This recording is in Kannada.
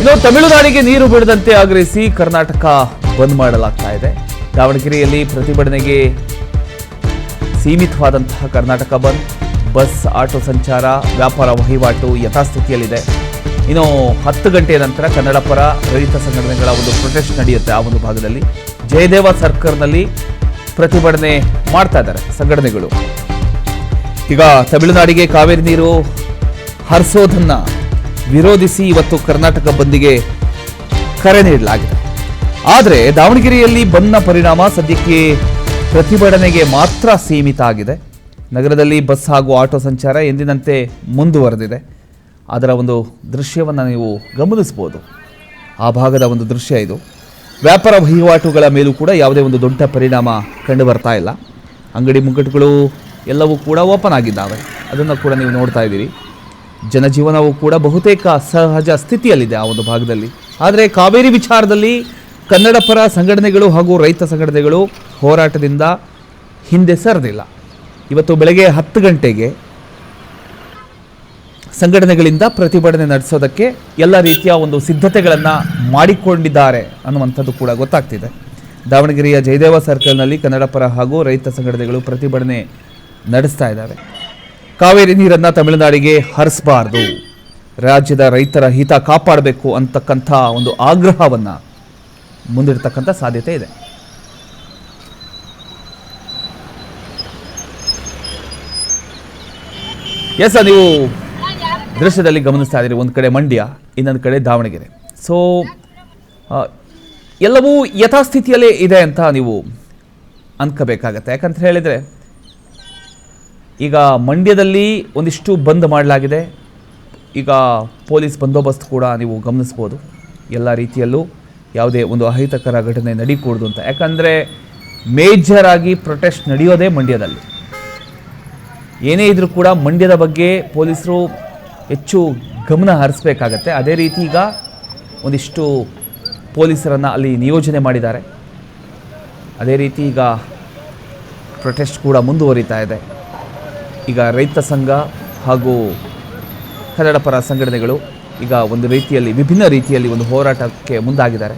ಇನ್ನು ತಮಿಳುನಾಡಿಗೆ ನೀರು ಬಿಡದಂತೆ ಆಗ್ರಹಿಸಿ ಕರ್ನಾಟಕ ಬಂದ್ ಮಾಡಲಾಗ್ತಾ ಇದೆ. ದಾವಣಗೆರೆಯಲ್ಲಿ ಪ್ರತಿಭಟನೆಗೆ ಸೀಮಿತವಾದಂತಹ ಕರ್ನಾಟಕ ಬಂದ್. ಬಸ್, ಆಟೋ ಸಂಚಾರ, ವ್ಯಾಪಾರ ವಹಿವಾಟು ಯಥಾಸ್ಥಿತಿಯಲ್ಲಿದೆ. ಇನ್ನು 10 ಗಂಟೆಯ ನಂತರ ಕನ್ನಡ ಪರ ರೈತ ಸಂಘಟನೆಗಳ ಒಂದು ಪ್ರೊಟೆಸ್ಟ್ ನಡೆಯುತ್ತೆ. ಆ ಒಂದು ಭಾಗದಲ್ಲಿ ಜಯದೇವ ಸರ್ಕಲ್ನಲ್ಲಿ ಪ್ರತಿಭಟನೆ ಮಾಡ್ತಾ ಇದ್ದಾರೆ ಸಂಘಟನೆಗಳು. ಈಗ ತಮಿಳುನಾಡಿಗೆ ಕಾವೇರಿ ನೀರು ಹರಿಸೋದನ್ನ ವಿರೋಧಿಸಿ ಇವತ್ತು ಕರ್ನಾಟಕ ಬಂದ್ಗೆ ಕರೆ ನೀಡಲಾಗಿದೆ. ಆದರೆ ದಾವಣಗೆರೆಯಲ್ಲಿ ಬಂದ್ನ ಪರಿಣಾಮ ಸದ್ಯಕ್ಕೆ ಪ್ರತಿಭಟನೆಗೆ ಮಾತ್ರ ಸೀಮಿತ ಆಗಿದೆ. ನಗರದಲ್ಲಿ ಬಸ್ ಹಾಗೂ ಆಟೋ ಸಂಚಾರ ಎಂದಿನಂತೆ ಮುಂದುವರೆದಿದೆ. ಅದರ ಒಂದು ದೃಶ್ಯವನ್ನು ನೀವು ಗಮನಿಸಬಹುದು. ಆ ಭಾಗದ ಒಂದು ದೃಶ್ಯ ಇದು. ವ್ಯಾಪಾರ ವಹಿವಾಟುಗಳ ಮೇಲೂ ಕೂಡ ಯಾವುದೇ ಒಂದು ದೊಡ್ಡ ಪರಿಣಾಮ ಕಂಡು ಬರ್ತಾ ಇಲ್ಲ. ಅಂಗಡಿ ಮುಂಗಟ್ಟುಗಳು ಎಲ್ಲವೂ ಕೂಡ ಓಪನ್ ಆಗಿದ್ದಾವೆ. ಅದನ್ನು ಕೂಡ ನೀವು ನೋಡ್ತಾ ಇದ್ದೀರಿ. ಜನಜೀವನವೂ ಕೂಡ ಬಹುತೇಕ ಸಹಜ ಸ್ಥಿತಿಯಲ್ಲಿದೆ ಆ ಒಂದು ಭಾಗದಲ್ಲಿ. ಆದರೆ ಕಾವೇರಿ ವಿಚಾರದಲ್ಲಿ ಕನ್ನಡ ಪರ ಸಂಘಟನೆಗಳು ಹಾಗೂ ರೈತ ಸಂಘಟನೆಗಳು ಹೋರಾಟದಿಂದ ಹಿಂದೆ ಸರಿದಿಲ್ಲ. ಇವತ್ತು ಬೆಳಗ್ಗೆ 10 ಗಂಟೆಗೆ ಸಂಘಟನೆಗಳಿಂದ ಪ್ರತಿಭಟನೆ ನಡೆಸೋದಕ್ಕೆ ಎಲ್ಲ ರೀತಿಯ ಒಂದು ಸಿದ್ಧತೆಗಳನ್ನು ಮಾಡಿಕೊಂಡಿದ್ದಾರೆ ಅನ್ನುವಂಥದ್ದು ಕೂಡ ಗೊತ್ತಾಗ್ತಿದೆ. ದಾವಣಗೆರೆಯ ಜಯದೇವ ಸರ್ಕಲ್ನಲ್ಲಿ ಕನ್ನಡ ಪರ ಹಾಗೂ ರೈತ ಸಂಘಟನೆಗಳು ಪ್ರತಿಭಟನೆ ನಡೆಸ್ತಾ ಇದ್ದಾವೆ. ಕಾವೇರಿ ನೀರನ್ನು ತಮಿಳುನಾಡಿಗೆ ಹರಿಸಬಾರ್ದು, ರಾಜ್ಯದ ರೈತರ ಹಿತ ಕಾಪಾಡಬೇಕು ಅಂತಕ್ಕಂಥ ಒಂದು ಆಗ್ರಹವನ್ನು ಮುಂದಿಡ್ತಕ್ಕಂಥ ಸಾಧ್ಯತೆ ಇದೆ. ಎಸ್, ನೀವು ದೃಶ್ಯದಲ್ಲಿ ಗಮನಿಸ್ತಾ ಇದ್ದೀರಿ. ಒಂದು ಕಡೆ ಮಂಡ್ಯ, ಇನ್ನೊಂದು ಕಡೆ ದಾವಣಗೆರೆ. ಸೊ ಎಲ್ಲವೂ ಯಥಾಸ್ಥಿತಿಯಲ್ಲೇ ಇದೆ ಅಂತ ನೀವು ಅನ್ಕೋಬೇಕಾಗತ್ತೆ. ಯಾಕಂತ ಹೇಳಿದರೆ ಈಗ ಮಂಡ್ಯದಲ್ಲಿ ಒಂದಿಷ್ಟು ಬಂದ್ ಮಾಡಲಾಗಿದೆ. ಈಗ ಪೊಲೀಸ್ ಬಂದೋಬಸ್ತ್ ಕೂಡ ನೀವು ಗಮನಿಸ್ಬೋದು. ಎಲ್ಲ ರೀತಿಯಲ್ಲೂ ಯಾವುದೇ ಒಂದು ಅಹಿತಕರ ಘಟನೆ ನಡೀಕೂಡ್ದು ಅಂತ. ಯಾಕಂದರೆ ಮೇಜರ್ ಆಗಿ ಪ್ರೊಟೆಸ್ಟ್ ನಡೆಯೋದೇ ಮಂಡ್ಯದಲ್ಲಿ. ಏನೇ ಇದ್ರೂ ಕೂಡ ಮಂಡ್ಯದ ಬಗ್ಗೆ ಪೊಲೀಸರು ಹೆಚ್ಚು ಗಮನ ಹರಿಸಬೇಕಾಗತ್ತೆ. ಅದೇ ರೀತಿ ಈಗ ಒಂದಿಷ್ಟು ಪೊಲೀಸರನ್ನು ಅಲ್ಲಿ ನಿಯೋಜನೆ ಮಾಡಿದ್ದಾರೆ. ಅದೇ ರೀತಿ ಈಗ ಪ್ರೊಟೆಸ್ಟ್ ಕೂಡ ಮುಂದುವರಿತಾ ಇದೆ. ಈಗ ರೈತ ಸಂಘ ಹಾಗೂ ಕನ್ನಡ ಪರ ಸಂಘಟನೆಗಳು ಈಗ ಒಂದು ರೀತಿಯಲ್ಲಿ ವಿಭಿನ್ನ ರೀತಿಯಲ್ಲಿ ಒಂದು ಹೋರಾಟಕ್ಕೆ ಮುಂದಾಗಿದ್ದಾರೆ.